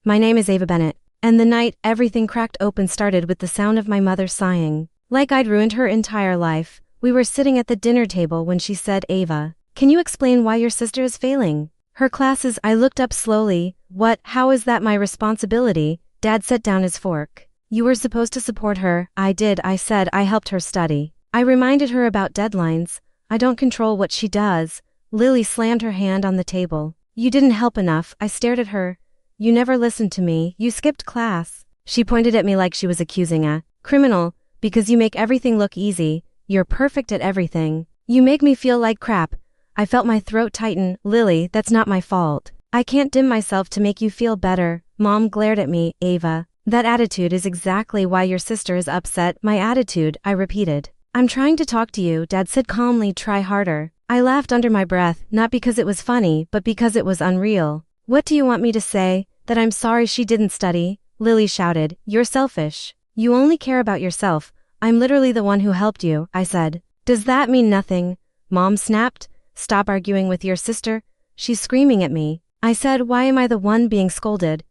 My name is Ava Bennett. And the night everything cracked open started with the sound of my mother sighing. Like I'd ruined her entire life. We were sitting at the dinner table when she said, "Ava, can you explain why your sister is failing her classes?" I looked up slowly. "What? How is that my responsibility?" Dad set down his fork. "You were supposed to support her." "I did," I said. "I helped her study. I reminded her about deadlines. I don't control what she does." Lily slammed her hand on the table. "You didn't help enough." I stared at her. "You never listened to me. You skipped class." She pointed at me like she was accusing a criminal. "Because you make everything look easy. You're perfect at everything. You make me feel like crap." I felt my throat tighten. "Lily, that's not my fault. I can't dim myself to make you feel better." Mom glared at me. "Ava, that attitude is exactly why your sister is upset." "My attitude," I repeated. "I'm trying to talk to you," Dad said calmly. "Try harder." I laughed under my breath, not because it was funny, but because it was unreal. "What do you want me to say? That I'm sorry she didn't study?" Lily shouted. "You're selfish. You only care about yourself. I'm literally the one who helped you," I said. "Does that mean nothing?" Mom snapped. "Stop arguing with your sister. She's screaming at me." I said, "Why am I the one being scolded?"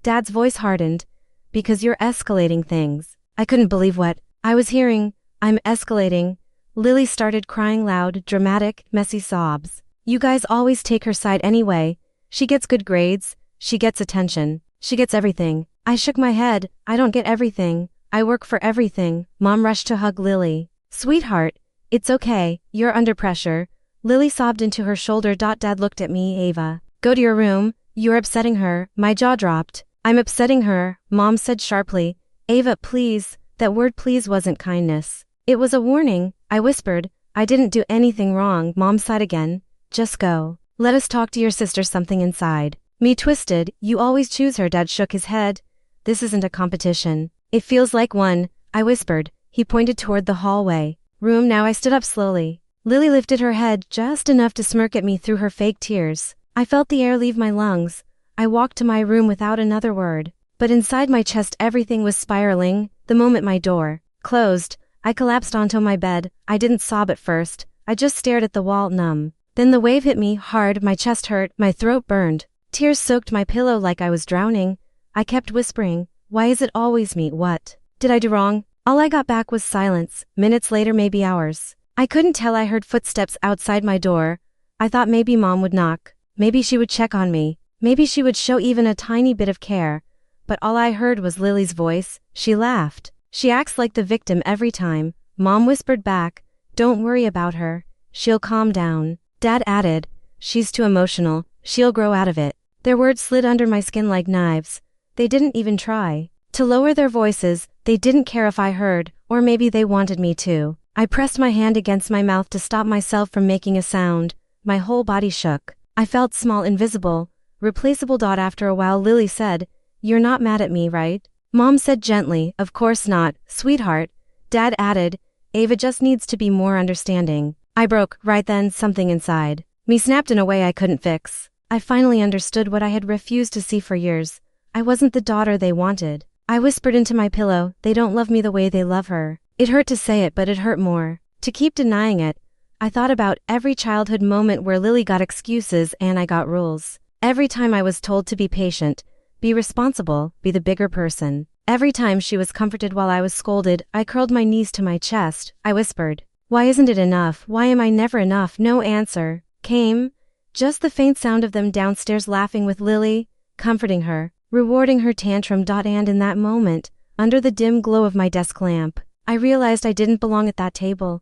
Dad's voice hardened. "Because you're escalating things." I couldn't believe what I was hearing. "I'm escalating." Lily started crying loud, dramatic, messy sobs. "You guys always take her side anyway. She gets good grades. She gets attention. She gets everything." I shook my head. "I don't get everything. I work for everything." Mom rushed to hug Lily. "Sweetheart, it's okay. You're under pressure." Lily sobbed into her shoulder. Dad looked at me. "Ava, go to your room. You're upsetting her." My jaw dropped. "I'm upsetting her," Mom said sharply. "Ava, please." That word please wasn't kindness. It was a warning. I whispered. "I didn't do anything wrong." Mom sighed again. "Just go. Let us talk to your sister." Something inside me twisted. "You always choose her." Dad shook his head. "This isn't a competition." "It feels like one," I whispered. He pointed toward the hallway room. Now I stood up slowly. Lily lifted her head just enough to smirk at me through her fake tears. I felt the air leave my lungs. I walked to my room without another word. But inside my chest everything was spiraling. The moment my door closed, I collapsed onto my bed. I didn't sob at first. I just stared at the wall, numb. Then the wave hit me hard. My chest hurt. My throat burned. Tears soaked my pillow like I was drowning. I kept whispering, "Why is it always me? What did I do wrong?" All I got back was silence. Minutes later, maybe hours. I couldn't tell. I heard footsteps outside my door. I thought maybe Mom would knock. Maybe she would check on me. Maybe she would show even a tiny bit of care. But all I heard was Lily's voice. She laughed. "She acts like the victim every time." Mom whispered back, "Don't worry about her. She'll calm down." Dad added, "She's too emotional. She'll grow out of it." Their words slid under my skin like knives. They didn't even try to lower their voices. They didn't care if I heard, or maybe they wanted me to. I pressed my hand against my mouth to stop myself from making a sound. My whole body shook. I felt small, invisible, replaceable. After a while Lily said, "You're not mad at me, right?" Mom said gently, "Of course not, sweetheart." Dad added, "Ava just needs to be more understanding." I broke. Right then, something inside me snapped in a way I couldn't fix. I finally understood what I had refused to see for years. I wasn't the daughter they wanted. I whispered into my pillow, "They don't love me the way they love her." It hurt to say it, but it hurt more to keep denying it. I thought about every childhood moment where Lily got excuses and I got rules. Every time I was told to be patient, be responsible, be the bigger person. Every time she was comforted while I was scolded. I curled my knees to my chest. I whispered, "Why isn't it enough? Why am I never enough?" No answer came. Just the faint sound of them downstairs laughing with Lily, comforting her, rewarding her tantrum. And in that moment, under the dim glow of my desk lamp, I realized I didn't belong at that table.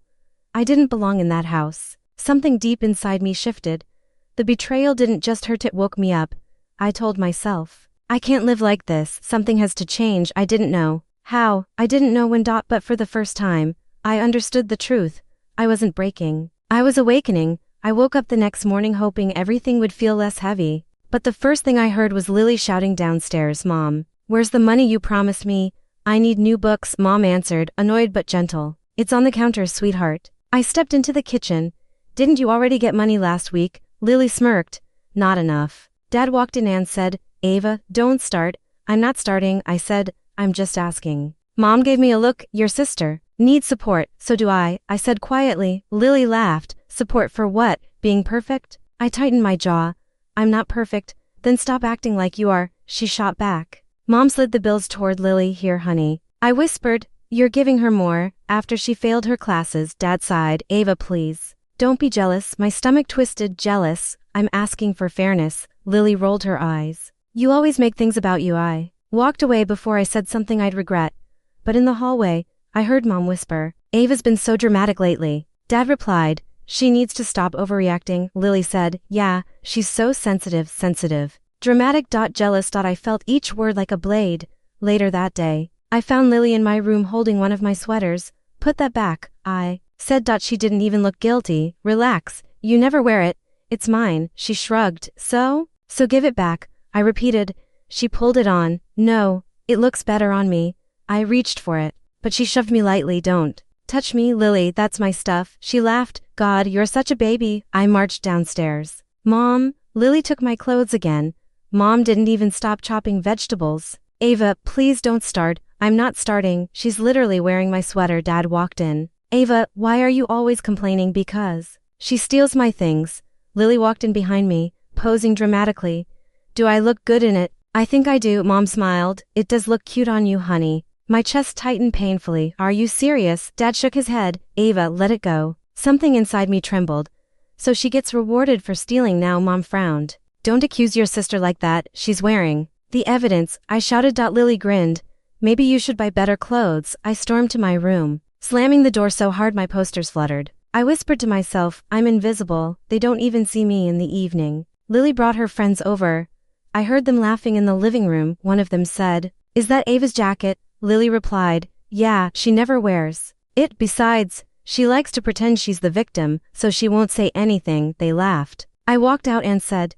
I didn't belong in that house. Something deep inside me shifted. The betrayal didn't just hurt, it woke me up. I told myself, I can't live like this. Something has to change. I didn't know how. I didn't know when. But for the first time, I understood the truth. I wasn't breaking. I was awakening. I woke up the next morning hoping everything would feel less heavy. But the first thing I heard was Lily shouting downstairs, "Mom, where's the money you promised me?" "I need new books," Mom answered, annoyed but gentle. "It's on the counter, sweetheart." I stepped into the kitchen. "Didn't you already get money last week?" Lily smirked. "Not enough." Dad walked in and said, "Ava, don't start." "I'm not starting," I said. "I'm just asking." Mom gave me a look. "Your sister needs support, so do I," I said quietly. Lily laughed. "Support for what? Being perfect?" I tightened my jaw. "I'm not perfect." "Then stop acting like you are," she shot back. Mom slid the bills toward Lily. Here, honey. I whispered, you're giving her more. After she failed her classes, Dad sighed. Ava, please. Don't be jealous. My stomach twisted. Jealous? I'm asking for fairness. Lily rolled her eyes. You always make things about you. I walked away before I said something I'd regret. But in the hallway, I heard Mom whisper, Ava's been so dramatic lately. Dad replied, she needs to stop overreacting. Lily said, yeah, she's so sensitive. Dramatic. Jealous. I felt each word like a blade. Later that day, I found Lily in my room holding one of my sweaters. Put that back, I said. She didn't even look guilty. Relax, you never wear it. It's mine. She shrugged. So give it back, I repeated. She pulled it on. No, it looks better on me. I reached for it, but she shoved me lightly. Don't touch me, Lily, that's my stuff. She laughed. God, you're such a baby. I marched downstairs. Mom, Lily took my clothes again. Mom didn't even stop chopping vegetables. Ava, please don't start. I'm not starting. She's literally wearing my sweater. Dad walked in. Ava, why are you always complaining? Because she steals my things. Lily walked in behind me, posing dramatically. Do I look good in it? I think I do. Mom smiled. It does look cute on you, honey. My chest tightened painfully. Are you serious? Dad shook his head. Ava, let it go. Something inside me trembled. So she gets rewarded for stealing now? Mom frowned. Don't accuse your sister like that. She's wearing the evidence, I shouted. Lily grinned. Maybe you should buy better clothes. I stormed to my room, slamming the door so hard my posters fluttered. I whispered to myself, I'm invisible. They don't even see me in the evening. Lily brought her friends over. I heard them laughing in the living room. One of them said, is that Ava's jacket? Lily replied, yeah, she never wears it. Besides, she likes to pretend she's the victim, so she won't say anything. They laughed. I walked out and said,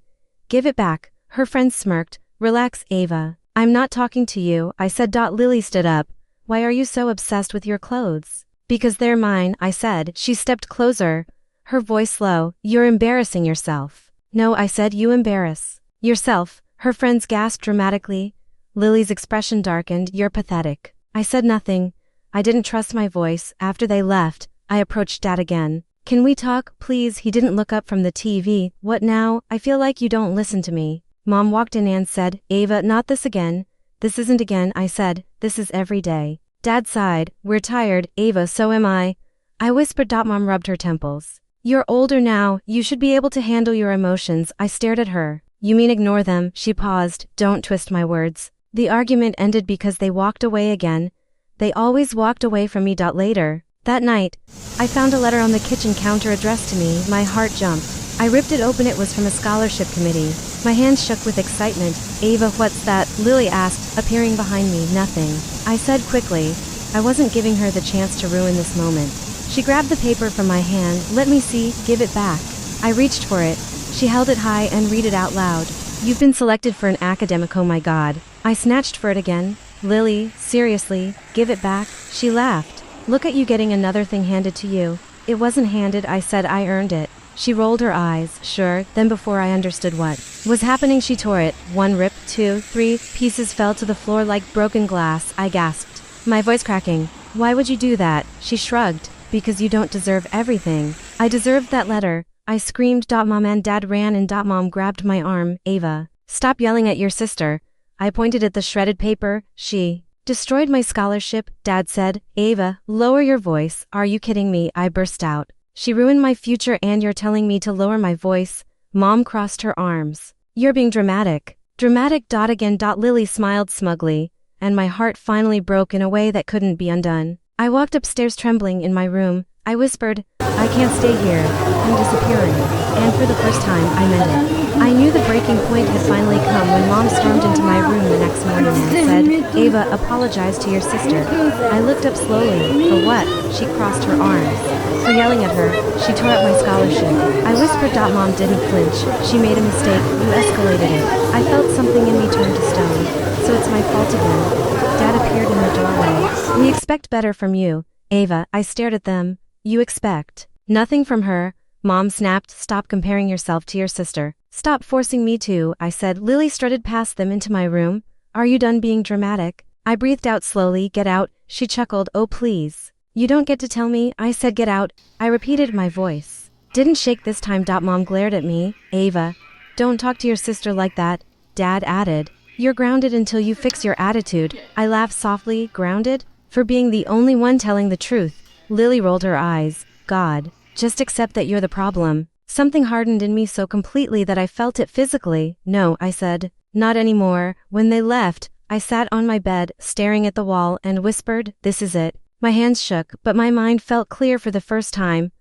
give it back. Her friends smirked. Relax, Ava. I'm not talking to you, I said. Lily stood up. Why are you so obsessed with your clothes? Because they're mine, I said. She stepped closer, her voice low. You're embarrassing yourself. No, I said, you embarrass yourself. Her friends gasped dramatically. Lily's expression darkened. You're pathetic. I said nothing. I didn't trust my voice. After they left, I approached Dad again. Can we talk, please? He didn't look up from the TV. What now? I feel like you don't listen to me. Mom walked in and said, Ava, not this again. This isn't again, I said. This is every day. Dad sighed. We're tired, Ava, so am I. I whispered. Mom rubbed her temples. You're older now. You should be able to handle your emotions. I stared at her. You mean ignore them? She paused. Don't twist my words. The argument ended because they walked away again. They always walked away from me. Later, that night, I found a letter on the kitchen counter addressed to me. My heart jumped. I ripped it open. It was from a scholarship committee. My hands shook with excitement. Ava, what's that? Lily asked, appearing behind me. Nothing, I said quickly. I wasn't giving her the chance to ruin this moment. She grabbed the paper from my hand. Let me see. Give it back. I reached for it. She held it high and read it out loud. You've been selected for an academic. Oh my God. I snatched for it again. Lily, seriously, give it back? She laughed. Look at you getting another thing handed to you. It wasn't handed, I said. I earned it. She rolled her eyes. Sure. Then before I understood what was happening, she tore it. 1 rip, 2, 3 pieces fell to the floor like broken glass. I gasped, my voice cracking. Why would you do that? She shrugged. Because you don't deserve everything. I deserved that letter. I screamed. Mom and Dad ran in. Mom grabbed my arm. Ava, stop yelling at your sister. I pointed at the shredded paper. She destroyed my scholarship, Dad said. Ava, lower your voice. Are you kidding me? I burst out. She ruined my future and you're telling me to lower my voice? Mom crossed her arms. You're being dramatic. Dramatic. Again. Lily smiled smugly, and my heart finally broke in a way that couldn't be undone. I walked upstairs trembling. In my room, I whispered, I can't stay here. I'm disappearing. And for the first time, I meant it. I knew the breaking point had finally come when Mom stormed into my room the next morning and said, Ava, apologize to your sister. I looked up slowly. For what? She crossed her arms. For yelling at her. She tore up my scholarship. I whispered. Mom didn't flinch. She made a mistake. You escalated it. I felt something in me turn to stone. So it's my fault again. Dad appeared in the doorway. We expect better from you, Ava. I stared at them. You expect nothing from her? Mom snapped. Stop comparing yourself to your sister. Stop forcing me to, I said. Lily strutted past them into my room. Are you done being dramatic? I breathed out slowly. Get out. She chuckled. Oh please. You don't get to tell me. I said get out. I repeated. My voice didn't shake this time. Mom glared at me. Ava, don't talk to your sister like that, Dad added. You're grounded until you fix your attitude. I laughed softly. Grounded? For being the only one telling the truth. Lily rolled her eyes. God, just accept that you're the problem. Something hardened in me so completely that I felt it physically. No, I said. Not anymore. When they left, I sat on my bed, staring at the wall, and whispered, this is it. My hands shook, but my mind felt clear for the first time.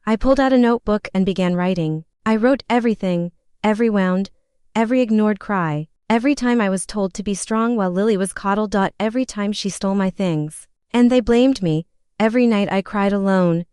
I pulled out a notebook and began writing. I wrote everything, every wound, every ignored cry, every time I was told to be strong while Lily was coddled. Every time she stole my things. And they blamed me. Every night I cried alone.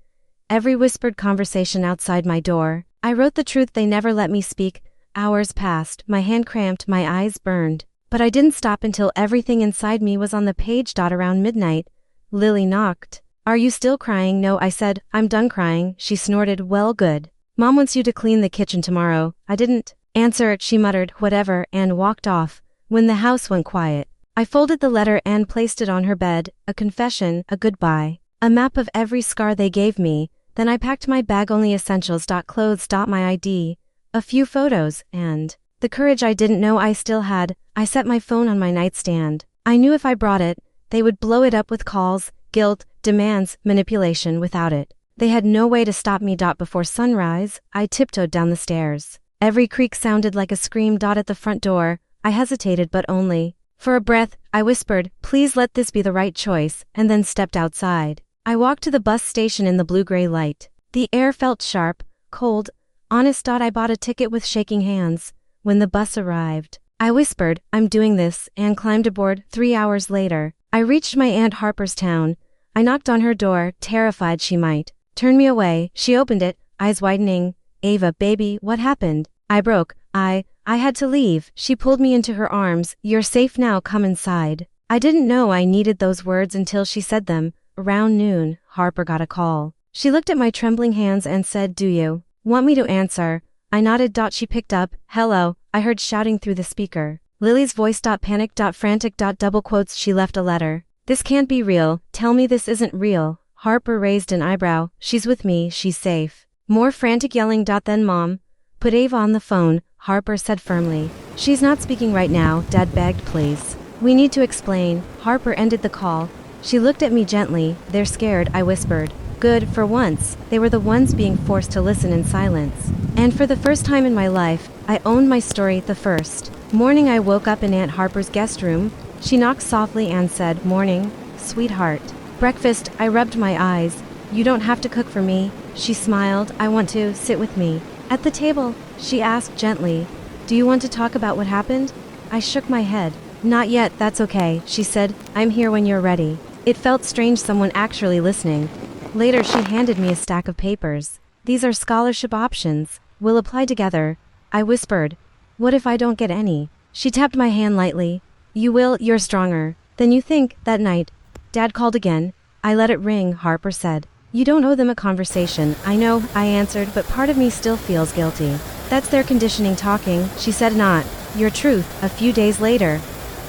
Every whispered conversation outside my door. I wrote the truth they never let me speak. Hours passed, my hand cramped, my eyes burned. But I didn't stop until everything inside me was on the page. Around midnight, Lily knocked. Are you still crying? No, I said. I'm done crying. She snorted. Well, good. Mom wants you to clean the kitchen tomorrow. I didn't answer. She muttered, whatever, and walked off. When the house went quiet, I folded the letter and placed it on her bed. A confession, a goodbye, a map of every scar they gave me. Then I packed my bag, only essentials, clothes, my ID, a few photos, and the courage I didn't know I still had. I set my phone on my nightstand. I knew if I brought it, they would blow it up with calls, guilt, demands, manipulation. Without it, they had no way to stop me. Before sunrise, I tiptoed down the stairs. Every creak sounded like a scream. At the front door, I hesitated, but only for a breath. I whispered, please let this be the right choice, and then stepped outside. I walked to the bus station in the blue-gray light. The air felt sharp, cold, honest. I bought a ticket with shaking hands. When the bus arrived, I whispered, I'm doing this, and climbed aboard. 3 hours later, I reached my Aunt Harper's town. I knocked on her door, terrified she might turn me away. She opened it, eyes widening. Ava, baby, what happened? I broke. I had to leave. She pulled me into her arms. You're safe now, come inside. I didn't know I needed those words until she said them. Around noon, Harper got a call. She looked at my trembling hands and said, do you want me to answer? I nodded. She picked up. Hello, I heard shouting through the speaker. Lily's voice. Panic. Frantic. Double quotes. She left a letter. This can't be real. Tell me this isn't real. Harper raised an eyebrow. She's with me. She's safe. More frantic yelling. Then Mom put Ava on the phone. Harper said firmly. She's not speaking right now. Dad begged, please. We need to explain. Harper ended the call. She looked at me gently. They're scared, I whispered. Good, for once, they were the ones being forced to listen in silence. And for the first time in my life, I owned my story. The first morning I woke up in Aunt Harper's guest room. She knocked softly and said, morning, sweetheart. Breakfast. I rubbed my eyes. You don't have to cook for me. She smiled. I want to sit with me at the table. She asked gently, do you want to talk about what happened? I shook my head. Not yet, that's okay, she said. I'm here when you're ready. It felt strange, someone actually listening. Later she handed me a stack of papers. These are scholarship options. We'll apply together. I whispered. What if I don't get any? She tapped my hand lightly. You will, you're stronger than you think. That night, Dad called again. I let it ring. Harper said, you don't owe them a conversation. I know, I answered, but part of me still feels guilty. That's their conditioning talking. She said, not your truth. A few days later,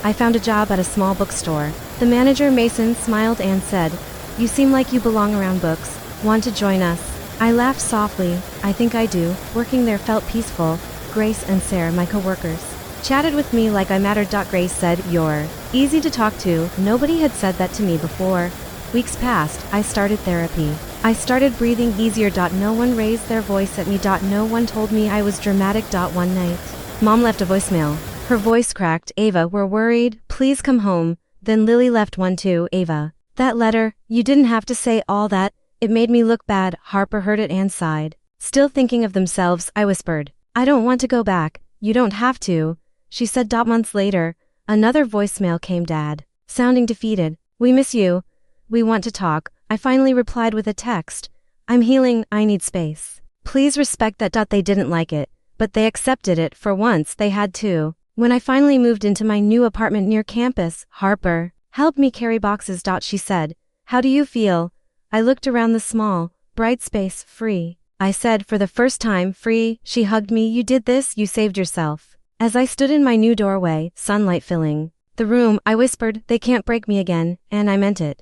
I found a job at a small bookstore. The manager, Mason, smiled and said, you seem like you belong around books. Want to join us? I laughed softly. I think I do. Working there felt peaceful. Grace and Sarah, my co-workers, chatted with me like I mattered. Grace said, you're easy to talk to. Nobody had said that to me before. Weeks passed. I started therapy. I started breathing easier. No one raised their voice at me. No one told me I was dramatic. One night, Mom left a voicemail. Her voice cracked. Ava, we're worried. Please come home. Then Lily left one too. Ava, that letter, you didn't have to say all that. It made me look bad. Harper heard it and sighed. Still thinking of themselves, I whispered. I don't want to go back. You don't have to. She said. Months later, another voicemail came. Dad, sounding defeated. We miss you. We want to talk. I finally replied with a text. I'm healing. I need space. Please respect that. They didn't like it, but they accepted it. For once, they had to. When I finally moved into my new apartment near campus, Harper helped me carry boxes. She said, how do you feel? I looked around the small, bright space. Free. I said, for the first time, free. She hugged me. You did this, you saved yourself. As I stood in my new doorway, sunlight filling the room, I whispered, they can't break me again, and I meant it.